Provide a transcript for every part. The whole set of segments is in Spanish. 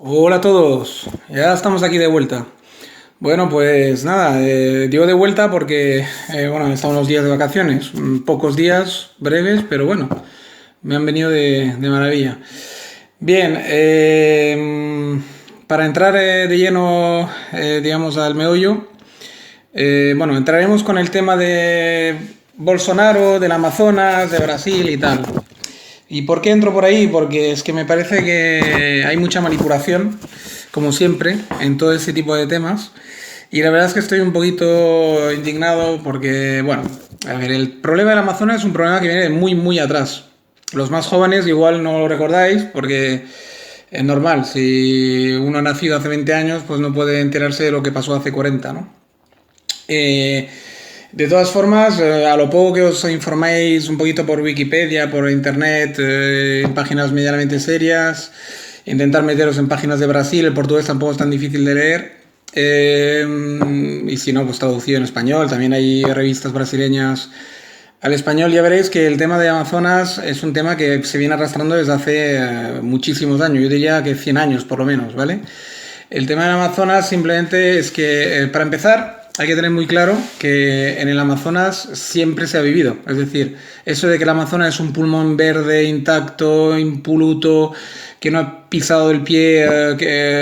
Hola a todos, ya estamos aquí de vuelta. Bueno, pues nada, digo de vuelta porque, bueno, estamos los días de vacaciones, pocos días, breves, pero bueno, me han venido de maravilla. Bien, para entrar de lleno, digamos, al meollo, bueno, entraremos con el tema de Bolsonaro, del Amazonas, de Brasil y tal. ¿Y por qué entro por ahí? Porque es que me parece que hay mucha manipulación, como siempre, en todo ese tipo de temas. Y la verdad es que estoy un poquito indignado porque, bueno, a ver, el problema del Amazonas es un problema que viene de muy, muy atrás. Los más jóvenes igual no lo recordáis porque es normal, si uno ha nacido hace 20 años, pues no puede enterarse de lo que pasó hace 40, ¿no? Eh, de todas formas, a lo poco que os informáis un poquito por Wikipedia, por internet, en páginas medianamente serias, intentar meteros en páginas de Brasil, el portugués tampoco es tan difícil de leer. Y si no, pues traducido en español. También hay revistas brasileñas al español. Ya veréis que el tema de Amazonas es un tema que se viene arrastrando desde hace muchísimos años. Yo diría que 100 años por lo menos, ¿vale? El tema del Amazonas simplemente es que, para empezar, hay que tener muy claro que en el Amazonas siempre se ha vivido. Es decir, eso de que el Amazonas es un pulmón verde, intacto, impoluto, que no ha pisado el pie,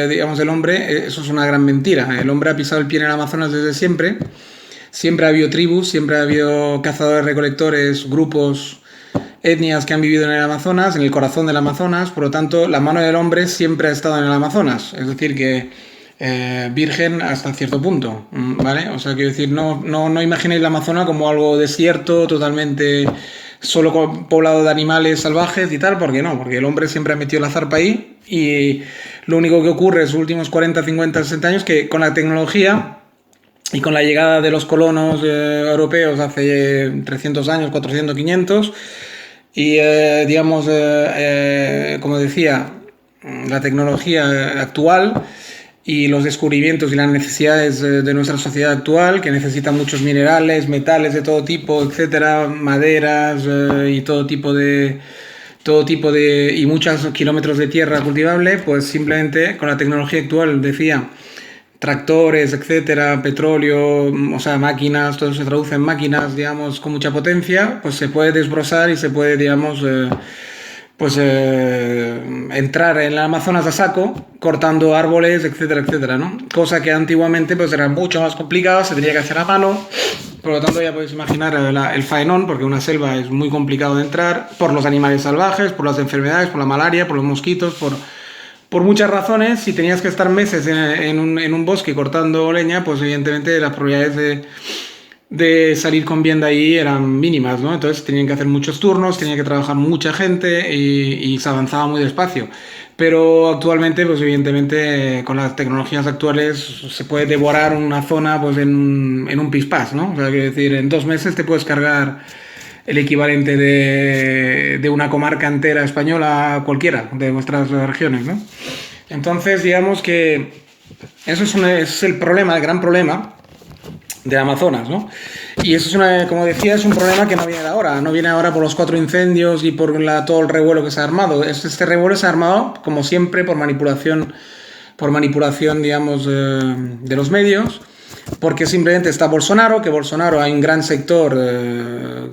digamos, el hombre, eso es una gran mentira. El hombre ha pisado el pie en el Amazonas desde siempre. Siempre ha habido tribus, siempre ha habido cazadores, recolectores, grupos, etnias que han vivido en el Amazonas, en el corazón del Amazonas, por lo tanto, la mano del hombre siempre ha estado en el Amazonas, es decir, que virgen hasta cierto punto, ¿vale? O sea, quiero decir, no imaginéis el Amazonas como algo desierto, totalmente solo poblado de animales salvajes y tal, porque no, porque el hombre siempre ha metido la zarpa ahí y lo único que ocurre en los últimos 40, 50, 60 años que con la tecnología y con la llegada de los colonos europeos hace 300 años, 400, 500, y digamos, como decía, la tecnología actual y los descubrimientos y las necesidades de nuestra sociedad actual, que necesita muchos minerales, metales de todo tipo, etcétera, maderas y todo tipo de y muchos kilómetros de tierra cultivable, pues simplemente con la tecnología actual, decía, tractores, etcétera, petróleo, o sea, máquinas, todo se traduce en máquinas, digamos, con mucha potencia, pues se puede desbrozar y se puede, digamos, entrar en el Amazonas a saco, cortando árboles, etcétera, etcétera, ¿no? Cosa que antiguamente pues era mucho más complicado, se tenía que hacer a mano, por lo tanto ya podéis imaginar el faenón, porque una selva es muy complicado de entrar, por los animales salvajes, por las enfermedades, por la malaria, por los mosquitos, por muchas razones. Si tenías que estar meses en un bosque cortando leña, pues evidentemente las probabilidades de salir con bien de ahí eran mínimas, ¿no? Entonces tenían que hacer muchos turnos, tenía que trabajar mucha gente y se avanzaba muy despacio. Pero actualmente, pues evidentemente con las tecnologías actuales se puede devorar una zona pues en un pispás, ¿no? O sea, quiero decir, en 2 meses te puedes cargar el equivalente de una comarca entera española cualquiera de vuestras regiones, ¿no? Entonces, digamos que eso es el problema, el gran problema de Amazonas, ¿no? Y eso como decía, es un problema que no viene de ahora, no viene ahora por los 4 incendios y por todo el revuelo que se ha armado. Este revuelo se ha armado, como siempre, por manipulación, digamos, de los medios, porque simplemente está Bolsonaro, que Bolsonaro hay un gran sector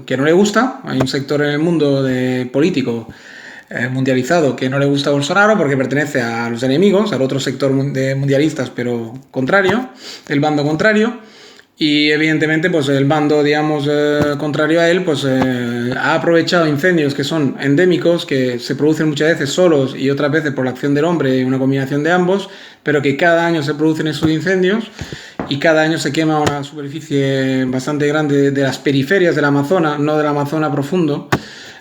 que no le gusta, hay un sector en el mundo político mundializado que no le gusta a Bolsonaro porque pertenece a los enemigos, al otro sector de mundialistas, pero contrario, el bando contrario. Y evidentemente, pues el bando, digamos, contrario a él, pues ha aprovechado incendios que son endémicos, que se producen muchas veces solos y otras veces por la acción del hombre, una combinación de ambos, pero que cada año se producen esos incendios y cada año se quema una superficie bastante grande de las periferias del Amazonas, no del Amazonas profundo,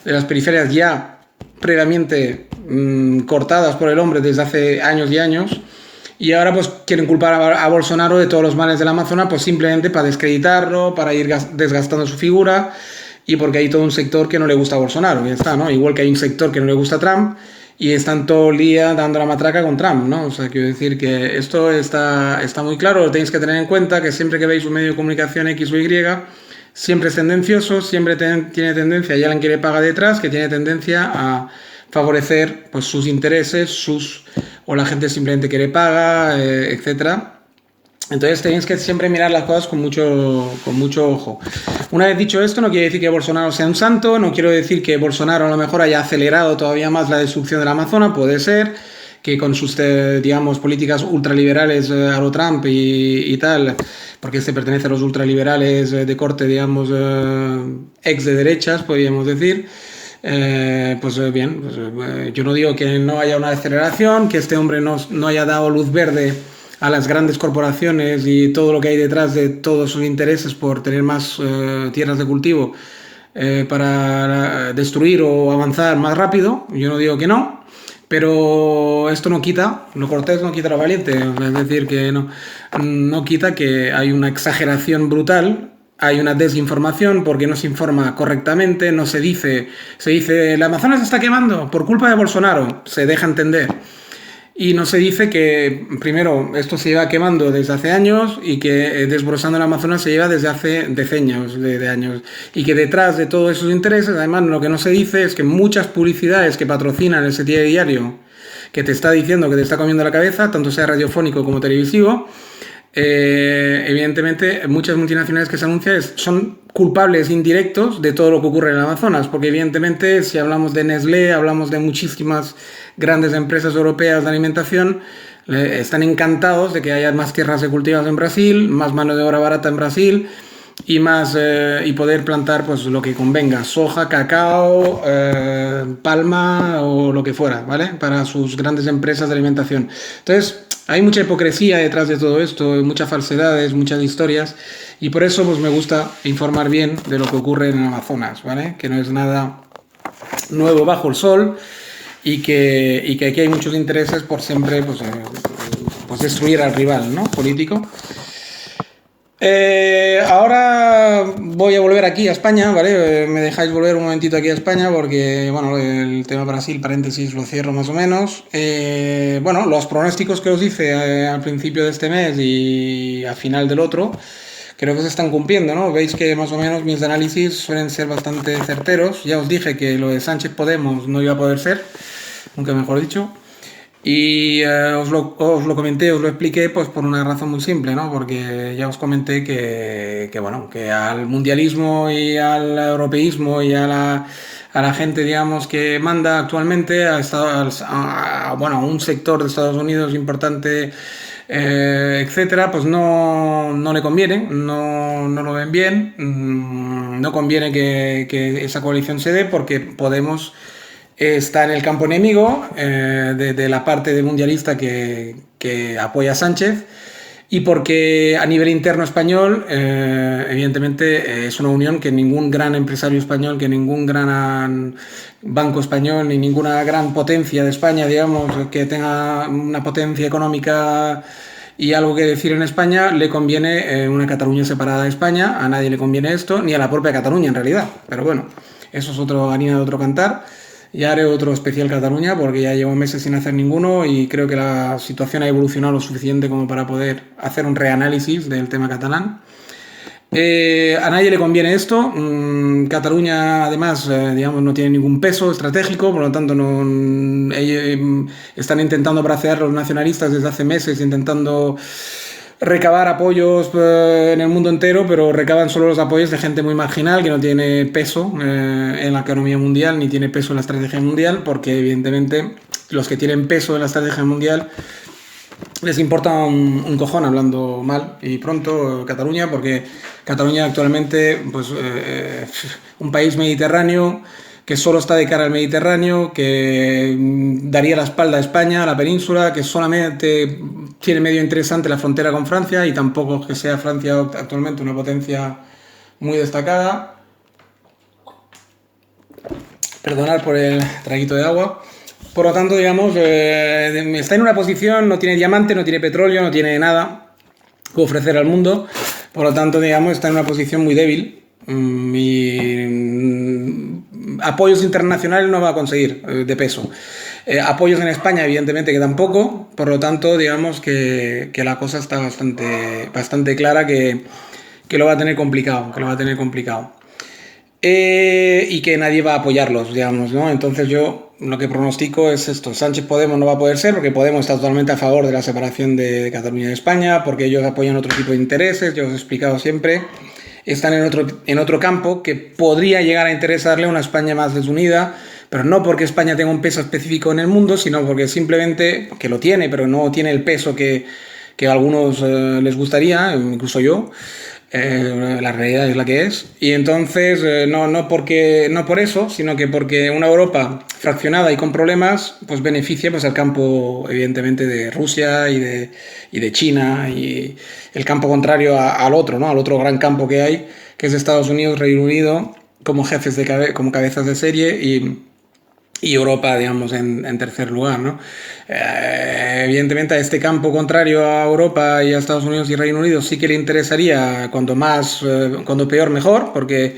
de las periferias ya previamente cortadas por el hombre desde hace años y años. Y ahora pues quieren culpar a Bolsonaro de todos los males del Amazonas, pues simplemente para descreditarlo, para ir desgastando su figura y porque hay todo un sector que no le gusta a Bolsonaro, ya está, ¿no? Igual que hay un sector que no le gusta a Trump y están todo el día dando la matraca con Trump, ¿no? O sea, quiero decir que esto está muy claro, lo tenéis que tener en cuenta, que siempre que veis un medio de comunicación X o Y, siempre es tendencioso, siempre tiene tendencia, y alguien que le paga detrás, que tiene tendencia a favorecer pues, sus intereses, o la gente simplemente que le paga, etcétera. Entonces tenéis que siempre mirar las cosas con mucho ojo. Una vez dicho esto, no quiere decir que Bolsonaro sea un santo, no quiero decir que Bolsonaro a lo mejor haya acelerado todavía más la destrucción del Amazonas, puede ser que con sus, digamos, políticas ultraliberales a lo Trump y tal, porque este pertenece a los ultraliberales de corte, digamos, ex de derechas, podríamos decir. Bien, yo no digo que no haya una aceleración, que este hombre no haya dado luz verde a las grandes corporaciones y todo lo que hay detrás de todos sus intereses por tener más tierras de cultivo para destruir o avanzar más rápido. Yo no digo que no, pero esto no quita, lo cortés no quita lo valiente, es decir, que no quita que hay una exageración brutal. Hay una desinformación porque no se informa correctamente, no se dice, el Amazonas se está quemando por culpa de Bolsonaro, se deja entender. Y no se dice que, primero, esto se lleva quemando desde hace años y que desbrozando el Amazonas se lleva desde hace decenios de años. Y que detrás de todos esos intereses, además, lo que no se dice es que muchas publicidades que patrocinan ese diario que te está diciendo que te está comiendo la cabeza, tanto sea radiofónico como televisivo, evidentemente muchas multinacionales que se anuncian son culpables indirectos de todo lo que ocurre en el Amazonas, porque evidentemente si hablamos de Nestlé, hablamos de muchísimas grandes empresas europeas de alimentación, están encantados de que haya más tierras de cultivos en Brasil, más mano de obra barata en Brasil y más y poder plantar pues lo que convenga, soja, cacao, palma o lo que fuera, ¿vale? Para sus grandes empresas de alimentación. Entonces, hay mucha hipocresía detrás de todo esto, muchas falsedades, muchas historias, y por eso pues me gusta informar bien de lo que ocurre en el Amazonas, ¿vale? Que no es nada nuevo bajo el sol y que aquí hay muchos intereses por siempre pues destruir al rival, ¿no? Político. Ahora voy a volver aquí a España, ¿vale? Me dejáis volver un momentito aquí a España porque, bueno, el tema Brasil, paréntesis, lo cierro más o menos. Bueno, los pronósticos que os hice al principio de este mes y a final del otro, creo que se están cumpliendo, ¿no? Veis que más o menos mis análisis suelen ser bastante certeros. Ya os dije que lo de Sánchez Podemos no iba a poder ser, nunca mejor dicho. Y os lo comenté, os lo expliqué pues por una razón muy simple, ¿no? Porque ya os comenté bueno, que al mundialismo y al europeísmo y a la gente, digamos, que manda actualmente bueno, a un sector de Estados Unidos importante, etcétera, pues no le conviene, no lo ven bien, no conviene que esa coalición se dé porque Podemos está en el campo enemigo de la parte de mundialista que apoya a Sánchez y porque a nivel interno español, evidentemente, es una unión que ningún gran empresario español, que ningún gran banco español, ni ninguna gran potencia de España, digamos, que tenga una potencia económica y algo que decir en España, le conviene una Cataluña separada de España. A nadie le conviene esto, ni a la propia Cataluña en realidad. Pero bueno, eso es harina de otro cantar. Ya haré otro especial Cataluña porque ya llevo meses sin hacer ninguno y creo que la situación ha evolucionado lo suficiente como para poder hacer un reanálisis del tema catalán. A nadie le conviene esto. Cataluña, además, digamos, no tiene ningún peso estratégico, por lo tanto, ellos están intentando bracear a los nacionalistas desde hace meses, intentando recabar apoyos en el mundo entero, pero recaban solo los apoyos de gente muy marginal que no tiene peso en la economía mundial ni tiene peso en la estrategia mundial, porque evidentemente los que tienen peso en la estrategia mundial les importa un cojón, hablando mal y pronto, Cataluña, porque Cataluña actualmente, pues, un país mediterráneo que solo está de cara al Mediterráneo, que daría la espalda a España, a la península, que solamente tiene medio interesante la frontera con Francia y tampoco que sea Francia actualmente una potencia muy destacada. Perdonad por el traguito de agua. Por lo tanto, digamos, está en una posición, no tiene diamante, no tiene petróleo, no tiene nada que ofrecer al mundo. Por lo tanto, digamos, está en una posición muy débil. Apoyos internacionales no va a conseguir de peso. Apoyos en España, evidentemente, que tampoco. Por lo tanto, digamos que la cosa está bastante clara que lo va a tener complicado. Y que nadie va a apoyarlos, digamos, ¿no? Entonces yo lo que pronostico es esto. Sánchez Podemos no va a poder ser porque Podemos está totalmente a favor de la separación de Cataluña y de España, porque ellos apoyan otro tipo de intereses, yo os he explicado siempre. Están en otro campo que podría llegar a interesarle a una España más desunida, pero no porque España tenga un peso específico en el mundo, sino porque simplemente, que lo tiene, pero no tiene el peso que a algunos les gustaría, incluso yo. La realidad es la que es. Y entonces, no por eso, sino que porque una Europa fraccionada y con problemas, pues beneficia pues, al campo, evidentemente, de Rusia y de China, y el campo contrario al otro, ¿no? Al otro gran campo que hay, que es Estados Unidos, Reino Unido, como como cabezas de serie, y Europa, digamos, en tercer lugar, ¿no? Evidentemente a este campo contrario a Europa y a Estados Unidos y Reino Unido sí que le interesaría cuando peor mejor, porque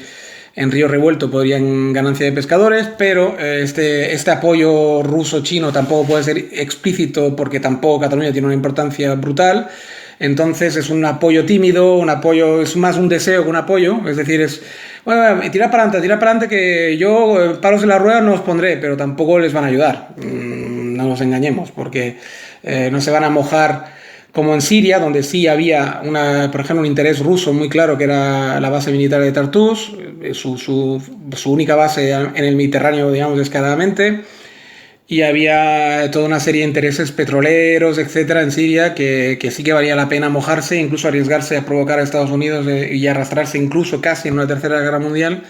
en río revuelto podrían ganancia de pescadores, pero este apoyo ruso-chino tampoco puede ser explícito porque tampoco Cataluña tiene una importancia brutal. Entonces es un apoyo tímido, un apoyo, es más un deseo que un apoyo, es decir, bueno, tira para adelante que yo palos en la rueda no os pondré, pero tampoco les van a ayudar, no nos engañemos, porque no se van a mojar como en Siria, donde sí había, por ejemplo, un interés ruso muy claro, que era la base militar de Tartus, su única base en el Mediterráneo, digamos, descaradamente. Y había toda una serie de intereses petroleros, etcétera, en Siria, que sí que valía la pena mojarse, incluso arriesgarse a provocar a Estados Unidos y arrastrarse incluso casi en una tercera guerra mundial,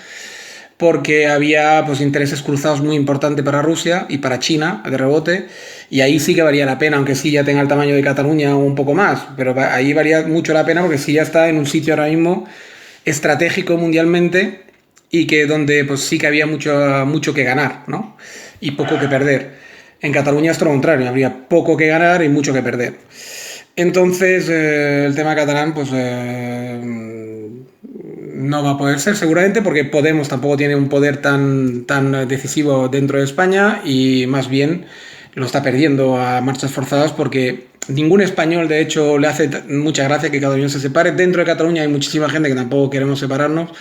porque había pues, intereses cruzados muy importantes para Rusia y para China, de rebote, y ahí sí que valía la pena, aunque sí ya tenga el tamaño de Cataluña o un poco más, pero ahí valía mucho la pena porque sí ya está en un sitio ahora mismo estratégico mundialmente y que donde pues sí que había mucho que ganar, ¿no? Y poco que perder. En Cataluña es todo lo contrario, habría poco que ganar y mucho que perder. Entonces, el tema catalán, pues no va a poder ser seguramente porque Podemos tampoco tiene un poder tan decisivo dentro de España y más bien lo está perdiendo a marchas forzadas porque ningún español, de hecho, le hace mucha gracia que Cataluña se separe. Dentro de Cataluña hay muchísima gente que tampoco queremos separarnos,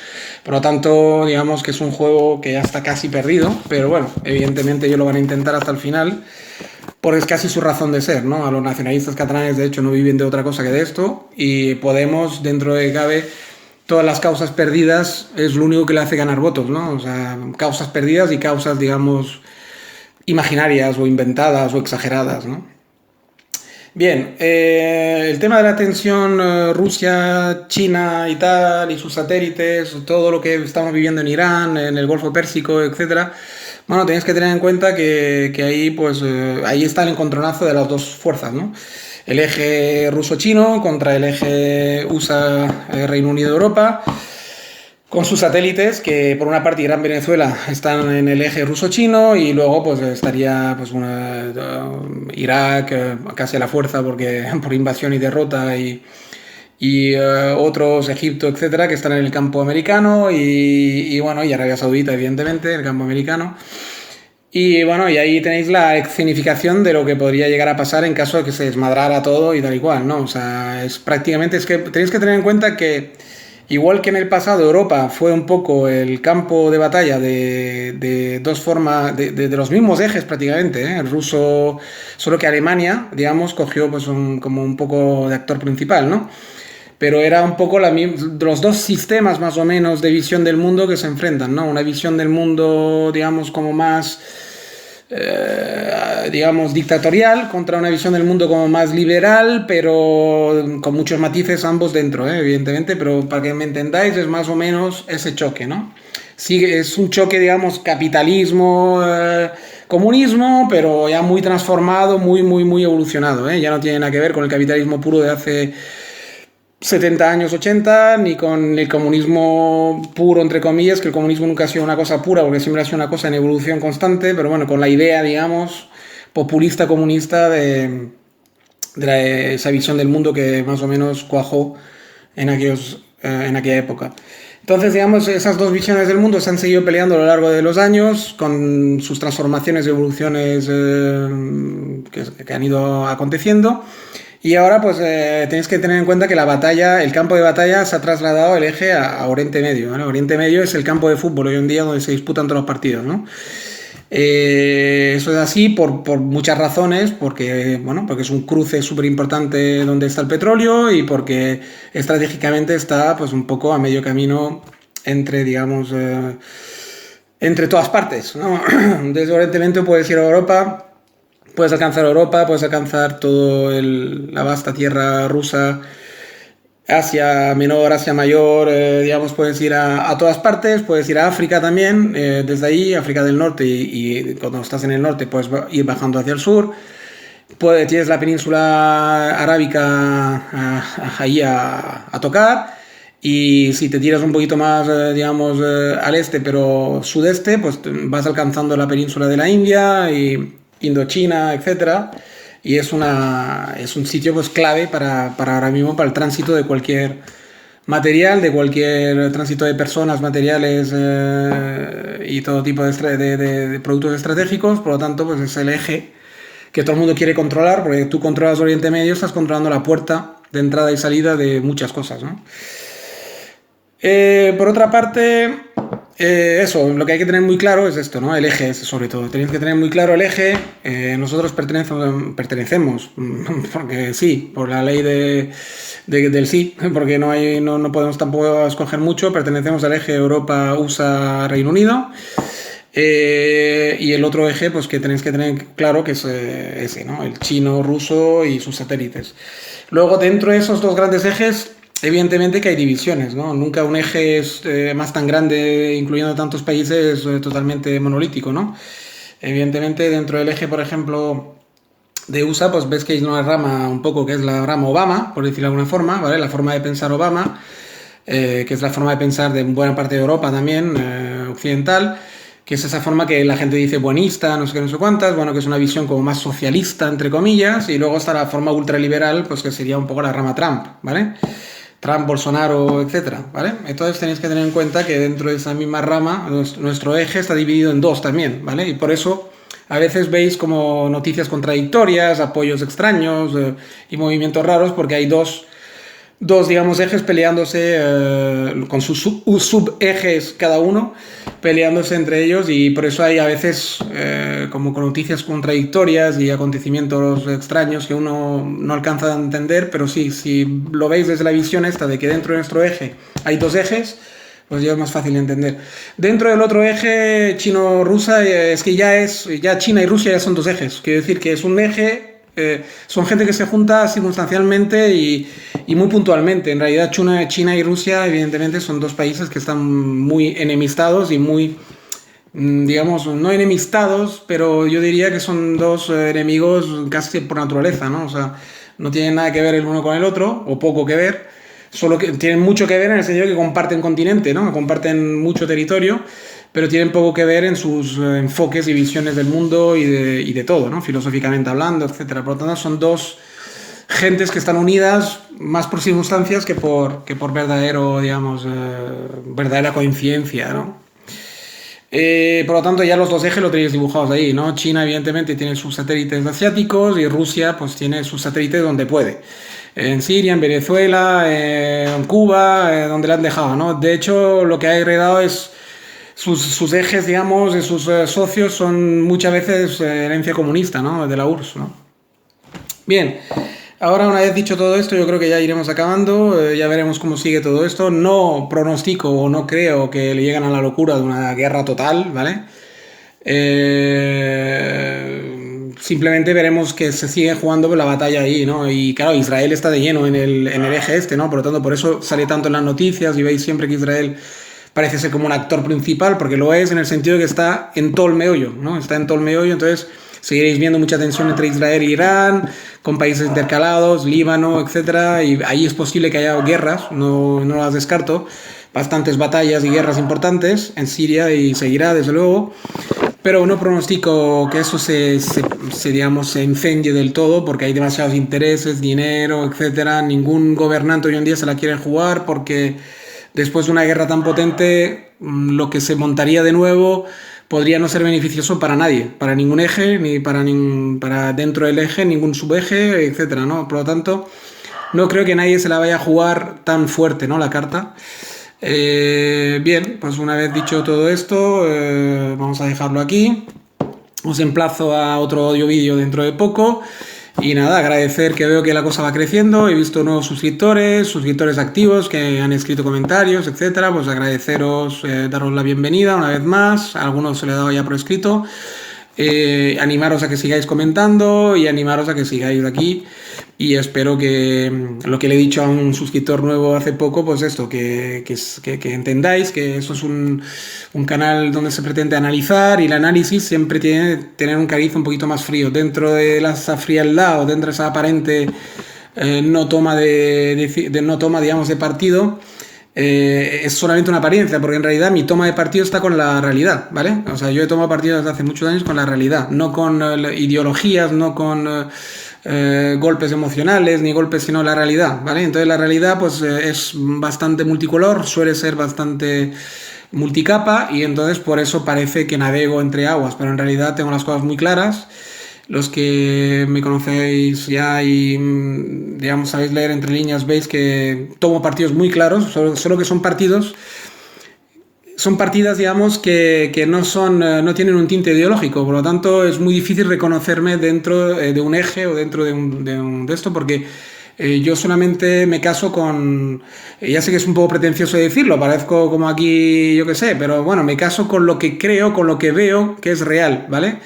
por lo tanto, digamos que es un juego que ya está casi perdido, pero bueno, evidentemente ellos lo van a intentar hasta el final, porque es casi su razón de ser, ¿no? A los nacionalistas catalanes, de hecho, no viven de otra cosa que de esto, y Podemos, dentro de cabe, todas las causas perdidas es lo único que le hace ganar votos, ¿no? O sea, causas perdidas y causas, digamos, imaginarias o inventadas o exageradas, ¿no? Bien, el tema de la tensión Rusia, China y tal, y sus satélites, todo lo que estamos viviendo en Irán, en el Golfo Pérsico, etcétera. Bueno, tenéis que tener en cuenta que ahí, pues, ahí está el encontronazo de las dos fuerzas, ¿no? El eje ruso-chino contra el eje USA-Reino Unido-Europa. Con sus satélites, que por una parte Irán y Venezuela están en el eje ruso-chino y luego pues estaría pues Irak casi a la fuerza porque por invasión y derrota y otros, Egipto, etcétera, que están en el campo americano y bueno, y Arabia Saudita, evidentemente, en el campo americano. Y bueno, y ahí tenéis la escenificación de lo que podría llegar a pasar en caso de que se desmadrara todo y tal y cual, ¿no? O sea, es que tenéis que tener en cuenta que igual que en el pasado Europa fue un poco el campo de batalla de dos formas, de los mismos ejes prácticamente, ¿eh? El ruso, solo que Alemania, digamos, cogió pues como un poco de actor principal, ¿no? Pero era un poco los dos sistemas más o menos de visión del mundo que se enfrentan, ¿no? Una visión del mundo, digamos, como más digamos, dictatorial contra una visión del mundo como más liberal, pero con muchos matices ambos dentro, evidentemente, pero para que me entendáis es más o menos ese choque, ¿no? Sí, es un choque, digamos, capitalismo, comunismo, pero ya muy transformado, muy evolucionado, ya no tiene nada que ver con el capitalismo puro de hace 70 años, 80, ni con el comunismo puro, entre comillas, que el comunismo nunca ha sido una cosa pura, porque siempre ha sido una cosa en evolución constante, pero bueno, con la idea, digamos, populista comunista de esa visión del mundo que más o menos cuajó en aquella época. Entonces, digamos, esas dos visiones del mundo se han seguido peleando a lo largo de los años, con sus transformaciones y evoluciones que han ido aconteciendo. Y ahora pues tenéis que tener en cuenta que el campo de batalla se ha trasladado el eje a Oriente Medio, ¿no? Oriente Medio es el campo de fútbol hoy en día donde se disputan todos los partidos, ¿no? Eso es así por muchas razones, porque, bueno, porque es un cruce súper importante donde está el petróleo y porque estratégicamente está pues un poco a medio camino entre, digamos, entre todas partes, ¿no? Desde Oriente Medio puedes ir a Europa, puedes alcanzar toda la vasta tierra rusa, Asia Menor, Asia Mayor, digamos, puedes ir a todas partes, puedes ir a África también, desde ahí, África del Norte, y cuando estás en el norte puedes ir bajando hacia el sur. Tienes la península arábica ahí a tocar, y si te tiras un poquito más, digamos, al este, pero sudeste, pues vas alcanzando la península de la India y Indochina, etcétera. Y es un sitio pues clave para ahora mismo para el tránsito de cualquier material, de cualquier tránsito de personas, materiales y todo tipo de productos estratégicos. Por lo tanto, pues es el eje que todo el mundo quiere controlar, porque tú controlas Oriente Medio, estás controlando la puerta de entrada y salida de muchas cosas, ¿no? Por otra parte, eso, lo que hay que tener muy claro es esto, ¿no? El eje, sobre todo. Tenéis que tener muy claro el eje. Nosotros pertenecemos, porque sí, por la ley del sí, porque no podemos tampoco escoger mucho. Pertenecemos al eje Europa, USA, Reino Unido. Y el otro eje, pues que tenéis que tener claro que es ese, ¿no? El chino, ruso y sus satélites. Luego, dentro de esos dos grandes ejes, evidentemente que hay divisiones, ¿no? Nunca un eje es más tan grande, incluyendo tantos países, totalmente monolítico, ¿no? Evidentemente, dentro del eje, por ejemplo, de USA, pues ves que hay una rama un poco que es la rama Obama, por decirlo de alguna forma, ¿vale? La forma de pensar Obama, que es la forma de pensar de buena parte de Europa también, occidental, que es esa forma que la gente dice buenista, no sé qué, no sé cuántas, bueno, que es una visión como más socialista, entre comillas, y luego está la forma ultraliberal, pues que sería un poco la rama Trump, ¿vale? Trump, Bolsonaro, etcétera, ¿vale? Entonces tenéis que tener en cuenta que dentro de esa misma rama nuestro eje está dividido en dos también, ¿vale? Y por eso a veces veis como noticias contradictorias, apoyos extraños y movimientos raros, porque hay digamos, ejes peleándose con sus subejes cada uno, peleándose entre ellos, y por eso hay a veces como con noticias contradictorias y acontecimientos extraños que uno no alcanza a entender, pero sí, si lo veis desde la visión esta de que dentro de nuestro eje hay dos ejes, pues ya es más fácil de entender. Dentro del otro eje chino-rusa, es que ya China y Rusia ya son dos ejes, quiere decir que es un eje. Son gente que se junta circunstancialmente y muy puntualmente. En realidad, China y Rusia, evidentemente, son dos países que están muy enemistados y muy, digamos, no enemistados, pero yo diría que son dos enemigos casi por naturaleza, ¿no? O sea, no tienen nada que ver el uno con el otro, o poco que ver, solo que tienen mucho que ver en el sentido de que comparten continente, ¿no? Comparten mucho territorio, pero tienen poco que ver en sus enfoques y visiones del mundo y de todo, ¿no? Filosóficamente hablando, etcétera. Por lo tanto, son dos gentes que están unidas más por circunstancias que por verdadero, digamos, verdadera coincidencia, ¿no? Por lo tanto, ya los dos ejes lo tenéis dibujados ahí, ¿no? China, evidentemente, tiene sus satélites asiáticos y Rusia, pues, tiene sus satélites donde puede. En Siria, en Venezuela, en Cuba, donde le han dejado, ¿no? De hecho, lo que ha heredado es sus ejes, digamos, de sus socios son muchas veces herencia comunista, ¿no? De la URSS, ¿no? Bien, ahora una vez dicho todo esto, yo creo que ya iremos acabando, ya veremos cómo sigue todo esto. No pronostico o no creo que le lleguen a la locura de una guerra total, ¿vale? Simplemente veremos que se sigue jugando la batalla ahí, ¿no? Y claro, Israel está de lleno en el eje este, ¿no? Por lo tanto, por eso sale tanto en las noticias y veis siempre que Israel parece ser como un actor principal, porque lo es en el sentido de que está en todo el meollo, ¿no? Está en todo el meollo, entonces seguiréis viendo mucha tensión entre Israel e Irán, con países intercalados, Líbano, etcétera, y ahí es posible que haya guerras, no las descarto, bastantes batallas y guerras importantes en Siria y seguirá, desde luego, pero no pronostico que eso digamos, se incendie del todo, porque hay demasiados intereses, dinero, etcétera. Ningún gobernante hoy en día se la quiere jugar porque después de una guerra tan potente, lo que se montaría de nuevo podría no ser beneficioso para nadie, para ningún eje, ni para dentro del eje, ningún subeje, etcétera, ¿no? Por lo tanto, no creo que nadie se la vaya a jugar tan fuerte, ¿no? La carta. Bien, pues una vez dicho todo esto, vamos a dejarlo aquí. Os emplazo a otro audio vídeo dentro de poco. Y nada, agradecer que veo que la cosa va creciendo. He visto nuevos suscriptores activos que han escrito comentarios, etcétera. Pues agradeceros, daros la bienvenida una vez más. A algunos se le he dado ya por escrito. Animaros a que sigáis comentando y animaros a que sigáis aquí. Y espero que lo que le he dicho a un suscriptor nuevo hace poco, pues esto, que entendáis que eso es un canal donde se pretende analizar, y el análisis siempre tiene que tener un cariz un poquito más frío. Dentro de esa frialdad o dentro de esa aparente no toma no toma, digamos, de partido, es solamente una apariencia, porque en realidad mi toma de partido está con la realidad, ¿vale? O sea, yo he tomado partido desde hace muchos años con la realidad, no con ideologías, no con golpes emocionales ni golpes, sino la realidad, ¿vale? Entonces la realidad pues es bastante multicolor, suele ser bastante multicapa, y entonces por eso parece que navego entre aguas, pero en realidad tengo las cosas muy claras. Los que me conocéis ya y, digamos, sabéis leer entre líneas, veis que tomo partidos muy claros, solo que son partidas, digamos, que no son, no tienen un tinte ideológico, por lo tanto es muy difícil reconocerme dentro de un eje o dentro de esto, porque yo solamente me caso con, ya sé que es un poco pretencioso decirlo, parezco como aquí, yo qué sé, pero bueno, me caso con lo que creo, con lo que veo que es real, ¿vale?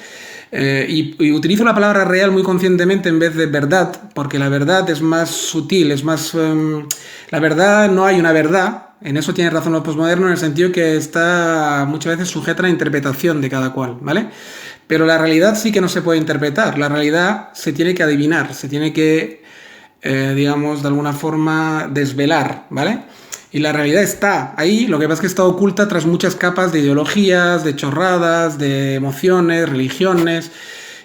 Y utilizo la palabra real muy conscientemente en vez de verdad, porque la verdad es más sutil, es más... la verdad, no hay una verdad, en eso tiene razón los postmodernos, en el sentido que está muchas veces sujeta a la interpretación de cada cual, ¿vale? Pero la realidad sí que no se puede interpretar, la realidad se tiene que adivinar, se tiene que, digamos, de alguna forma desvelar, ¿vale? Y la realidad está ahí, lo que pasa es que está oculta tras muchas capas de ideologías, de chorradas, de emociones, religiones,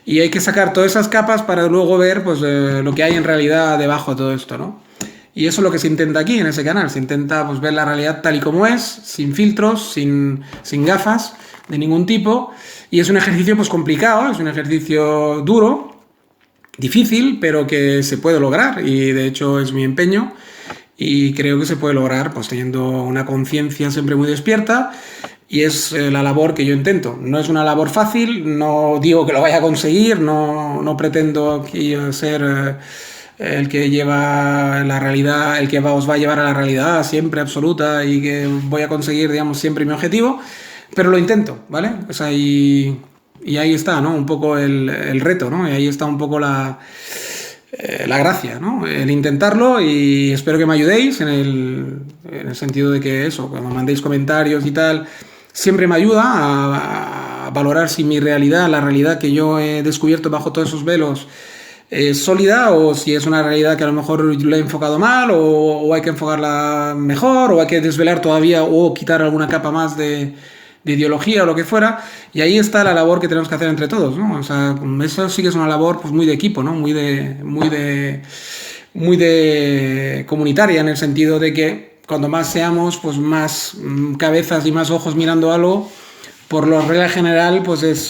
y hay que sacar todas esas capas para luego ver pues, lo que hay en realidad debajo de todo esto, ¿no? Y eso es lo que se intenta aquí en ese canal, se intenta pues, ver la realidad tal y como es, sin filtros, sin gafas de ningún tipo, y es un ejercicio pues complicado, es un ejercicio duro, difícil, pero que se puede lograr, y de hecho es mi empeño. Y creo que se puede lograr pues teniendo una conciencia siempre muy despierta, y es la labor que yo intento. No es una labor fácil, no digo que lo vaya a conseguir, no pretendo ser el que lleva la realidad, el que os va a llevar a la realidad siempre absoluta y que voy a conseguir, digamos, siempre mi objetivo, pero lo intento, ¿vale? O sea, y ahí está, ¿no? Un poco el reto, ¿no? Y ahí está un poco la gracia, ¿no? El intentarlo, y espero que me ayudéis en el sentido de que eso, cuando mandéis comentarios y tal, siempre me ayuda a valorar si mi realidad, la realidad que yo he descubierto bajo todos esos velos, es sólida, o si es una realidad que a lo mejor lo he enfocado mal, o hay que enfocarla mejor, o hay que desvelar todavía o quitar alguna capa más de ideología o lo que fuera, y ahí está la labor que tenemos que hacer entre todos, ¿no? O sea, eso sí que es una labor pues muy de equipo, ¿no? Muy de comunitaria, en el sentido de que cuando más seamos, pues más cabezas y más ojos mirando algo, por lo regla general, pues es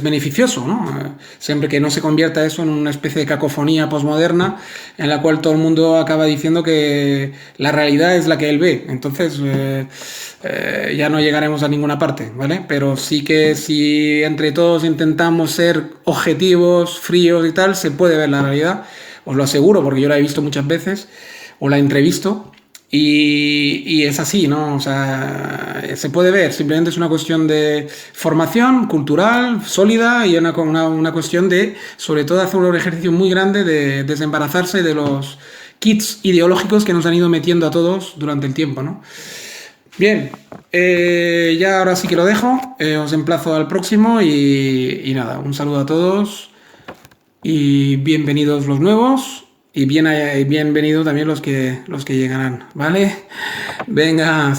beneficioso, ¿no? Siempre que no se convierta eso en una especie de cacofonía posmoderna en la cual todo el mundo acaba diciendo que la realidad es la que él ve. Entonces ya no llegaremos a ninguna parte, ¿vale? Pero sí que si entre todos intentamos ser objetivos, fríos y tal, se puede ver la realidad. Os lo aseguro, porque yo la he visto muchas veces, o la he entrevisto. Y es así, ¿no? O sea, se puede ver, simplemente es una cuestión de formación cultural sólida, y una cuestión de, sobre todo, hacer un ejercicio muy grande de desembarazarse de los kits ideológicos que nos han ido metiendo a todos durante el tiempo, ¿no? Bien, ya ahora sí que lo dejo, os emplazo al próximo, y nada, un saludo a todos y bienvenidos los nuevos. Y bienvenidos también los que llegarán, ¿vale? Venga.